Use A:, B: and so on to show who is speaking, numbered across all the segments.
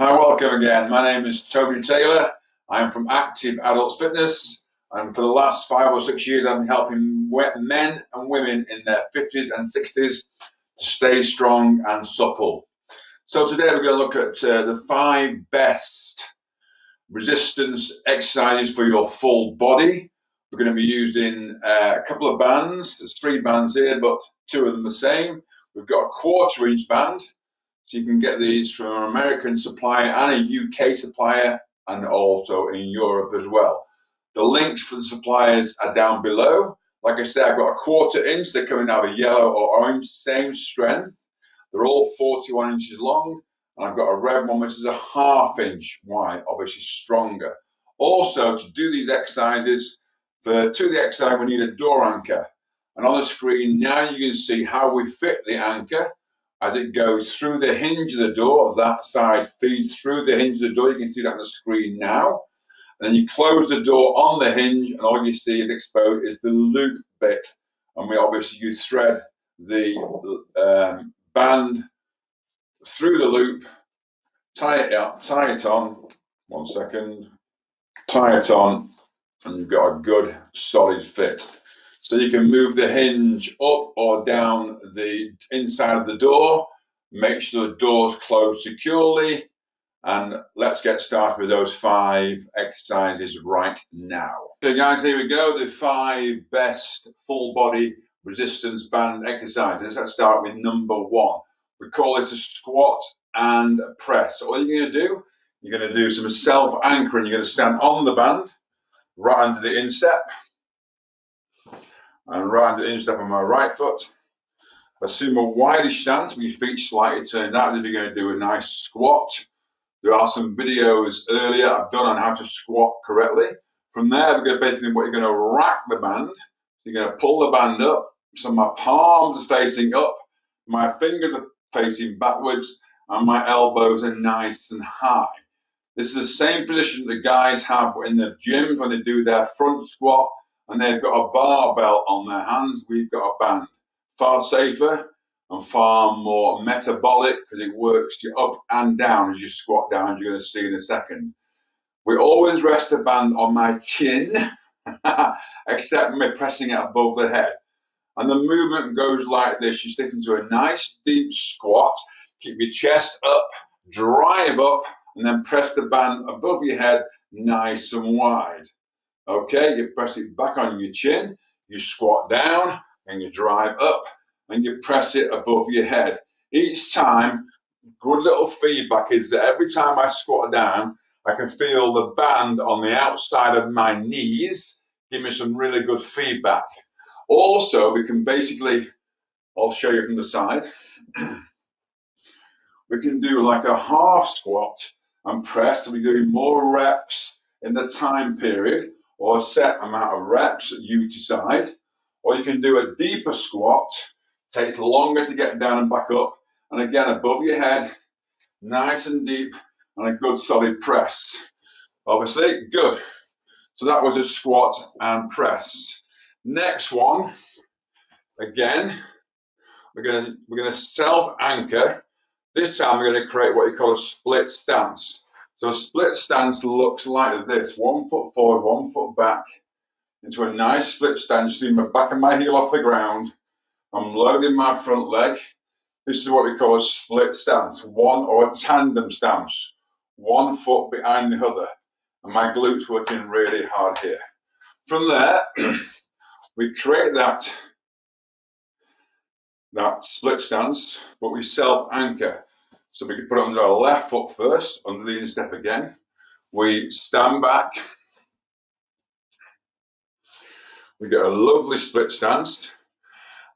A: Hi, welcome again. My name is Tony Taylor. I'm from Active Adults Fitness, and for the last 5 or 6 years, I've been helping men and women in their 50s and 60s to stay strong and supple. So today we're going to look at the 5 best resistance exercises for your full body. We're going to be using a couple of bands. There's 3 bands here, but 2 of them the same. We've got a 1/4 inch band. So you can get these from an American supplier and a UK supplier, and also in Europe as well. The links for the suppliers are down below. Like I said, I've got a 1/4 inch. They're coming out of yellow or orange, same strength. They're all 41 inches long. And I've got a red one, which is a 1/2 inch wide, obviously stronger. Also, to do these exercises, to do the exercise, we need a door anchor. And on the screen now, you can see how we fit the anchor. As it goes through the hinge of the door, that side feeds through the hinge of the door. You can see that on the screen now. And then you close the door on the hinge, and all you see is exposed is the loop bit. And you thread the band through the loop, tie it on. 1 second. Tie it on, and you've got a good solid fit. So you can move the hinge up or down the inside of the door, make sure the door's closed securely, and let's get started with those 5 exercises right now. Okay guys, here we go, the 5 best full body resistance band exercises. Let's start with number 1. We call this a squat and press. So all you're going to do, you're going to do some self-anchoring. You're going to stand on the band, right under the instep, and right under the instep on my right foot. Assume a wideish stance with your feet slightly turned out if you're going to do a nice squat. There are some videos earlier I've done on how to squat correctly. From there, we're going to basically you're going to rack the band. So you're going to pull the band up. So my palms are facing up, my fingers are facing backwards, and my elbows are nice and high. This is the same position the guys have in the gym when they do their front squat, and they've got a barbell on their hands. We've got a band. Far safer and far more metabolic because it works you up and down as you squat down, as you're going to see in a second. We always rest the band on my chin, except when we're pressing it above the head. And the movement goes like this. You stick into a nice deep squat, keep your chest up, drive up, and then press the band above your head nice and wide. Okay, you press it back on your chin, you squat down, and you drive up, and you press it above your head. Each time, good little feedback is that every time I squat down, I can feel the band on the outside of my knees give me some really good feedback. Also, we can basically, I'll show you from the side, we can do like a half squat and press, so we're doing more reps in the time period, or a set amount of reps that you decide. Or you can do a deeper squat, takes longer to get down and back up, and again above your head, nice and deep, and a good solid press. Obviously, good. So that was a squat and press. Next one, again, we're gonna self-anchor. This time we're going to create what you call a split stance. So a split stance looks like this: 1 foot forward, 1 foot back, into a nice split stance. See my back of my heel off the ground. I'm loading my front leg. This is what we call a split stance, or a tandem stance. 1 foot behind the other. And my glutes working really hard here. From there, we create that split stance, but we self-anchor. So we can put it under our left foot first, under the instep again. We stand back. We get a lovely split stance.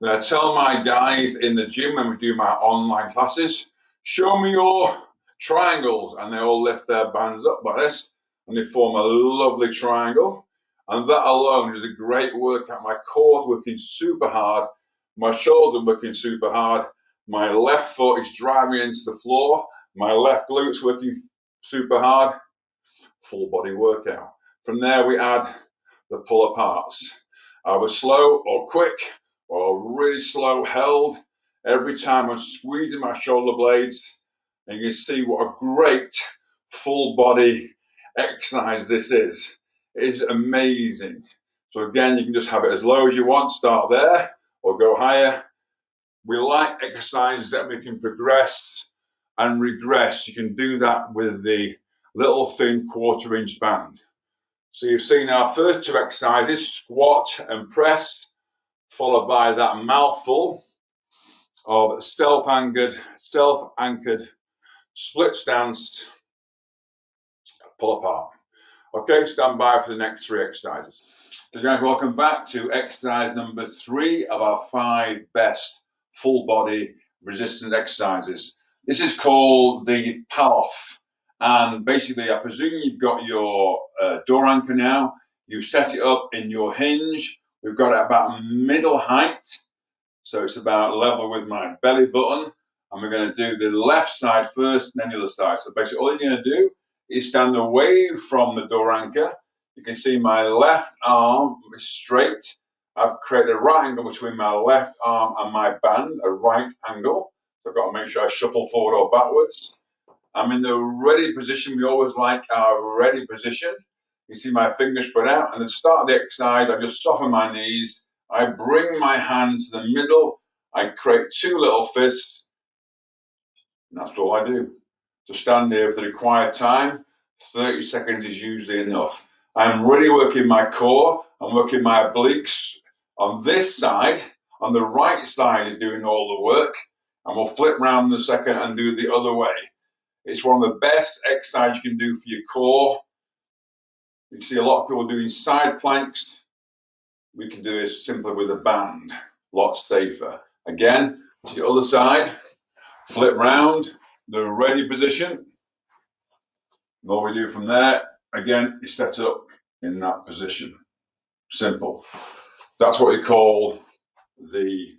A: Then I tell my guys in the gym when we do my online classes, show me your triangles, and they all lift their bands up like this, and they form a lovely triangle. And that alone is a great workout. My core's working super hard. My shoulders are working super hard. My left foot is driving into the floor. My left glute's working super hard. Full body workout. From there, we add the pull aparts. Either slow or quick, or really slow held. Every time I'm squeezing my shoulder blades, and you can see what a great full body exercise this is. It is amazing. So again, you can just have it as low as you want, start there or go higher. We like exercises that we can progress and regress. You can do that with the little thin 1/4 inch band. So you've seen our first two exercises, squat and press, followed by that mouthful of self-anchored split stance, pull apart. Okay, stand by for the next 3 exercises. So guys, welcome back to exercise number 3 of our 5 best full body resistance exercises. This is called the Pallof, and basically I presume you've got your door anchor now. You've set it up in your hinge. We've got it about middle height, so it's about level with my belly button, and we're going to do the left side first and then the other side. So basically all you're going to do is stand away from the door anchor. You can see my left arm is straight. I've created a right angle between my left arm and my band, a right angle. So I've got to make sure I shuffle forward or backwards. I'm in the ready position. We always like our ready position. You see my fingers spread out. And at the start of the exercise, I just soften my knees. I bring my hand to the middle. I create 2 little fists. And that's all I do. To stand here for the required time, 30 seconds is usually enough. I'm really working my core. I'm working my obliques. On this side, on the right side is doing all the work. And we'll flip round in a second and do the other way. It's one of the best exercises you can do for your core. You can see a lot of people doing side planks. We can do this simply with a band, a lot safer. Again, to the other side, flip round, the ready position. And all we do from there, again, is set up in that position. Simple. That's what we call the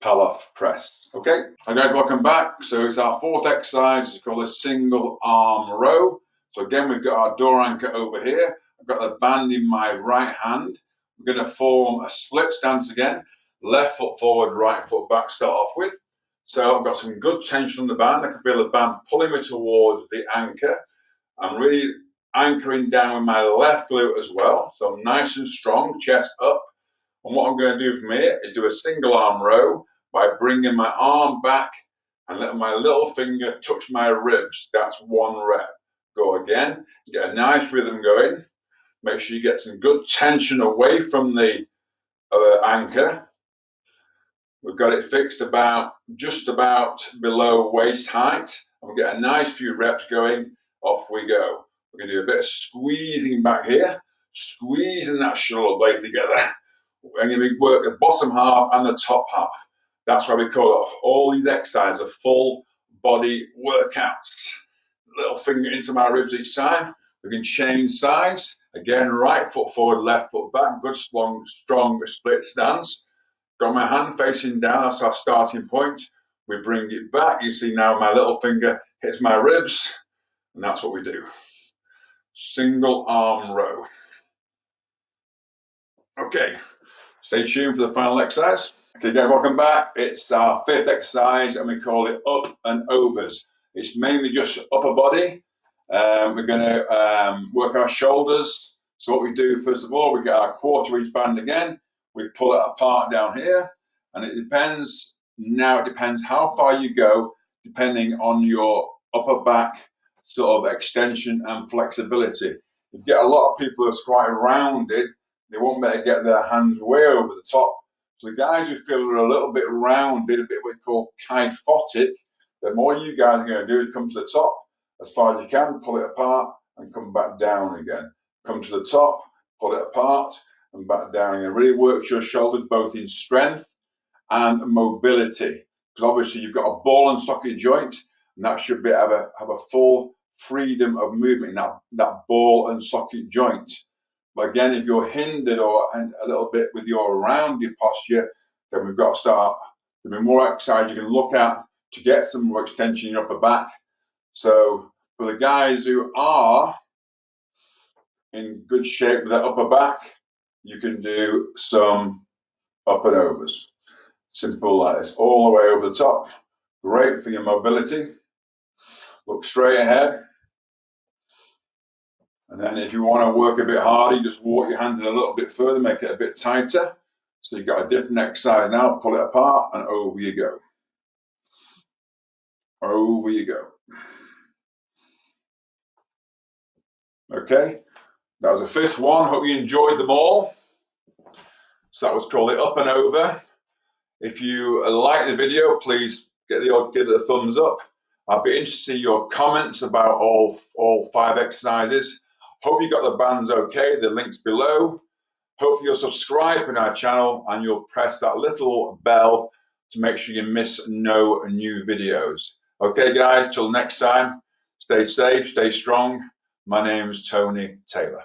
A: Pallof press. Okay, hi guys, welcome back. So it's our 4th exercise. It's called a single arm row. So again, we've got our door anchor over here. I've got the band in my right hand. We're going to form a split stance again. Left foot forward, right foot back, start off with. So I've got some good tension on the band. I can feel the band pulling me towards the anchor. I'm really anchoring down with my left glute as well. So I'm nice and strong, chest up. And what I'm going to do from here is do a single arm row by bringing my arm back and letting my little finger touch my ribs. That's 1 rep. Go again, get a nice rhythm going. Make sure you get some good tension away from the anchor. We've got it fixed just about below waist height. And we get a nice few reps going. Off we go. We're going to do a bit of squeezing back here, squeezing that shoulder blade together. We're going to work the bottom half and the top half. That's why we call it all these exercises are full body workouts. Little finger into my ribs each time. We can change sides. Again, right foot forward, left foot back. Good, strong split stance. Got my hand facing down. That's our starting point. We bring it back. You see now my little finger hits my ribs. And that's what we do. Single arm row. Okay, stay tuned for the final exercise. Okay, guys, welcome back. It's our 5th exercise and we call it up and overs. It's mainly just upper body. We're going to work our shoulders. So what we do, first of all, we get our 1/4 inch band again. We pull it apart down here. And it depends how far you go, depending on your upper back sort of extension and flexibility. You get a lot of people who are quite rounded. They won't be able to get their hands way over the top. So the guys who feel are a little bit rounded, a bit what we call kyphotic, the more you guys are going to do is come to the top as far as you can, pull it apart and come back down again. Come to the top, pull it apart and back down again. It really works your shoulders both in strength and mobility. Because obviously you've got a ball and socket joint, and that should be have a full freedom of movement in that ball and socket joint. But again, if you're hindered or a little bit with your rounded posture, then we've got to start. There'll be more exercise you can look at to get some more extension in your upper back. So for the guys who are in good shape with that upper back, you can do some up and overs. Simple like this, all the way over the top. Great for your mobility. Look straight ahead. And then if you want to work a bit harder, you just walk your hand in a little bit further, make it a bit tighter. So you've got a different exercise now. Pull it apart and over you go. Over you go. Okay, that was the 5th one. Hope you enjoyed them all. So that was called it up and over. If you like the video, please give it a thumbs up. I'll be interested to see your comments about all 5 exercises. Hope you got the bands okay. The link's below. Hopefully you'll subscribe to our channel and you'll press that little bell to make sure you miss no new videos. Okay, guys, till next time, stay safe, stay strong. My name's Tony Taylor.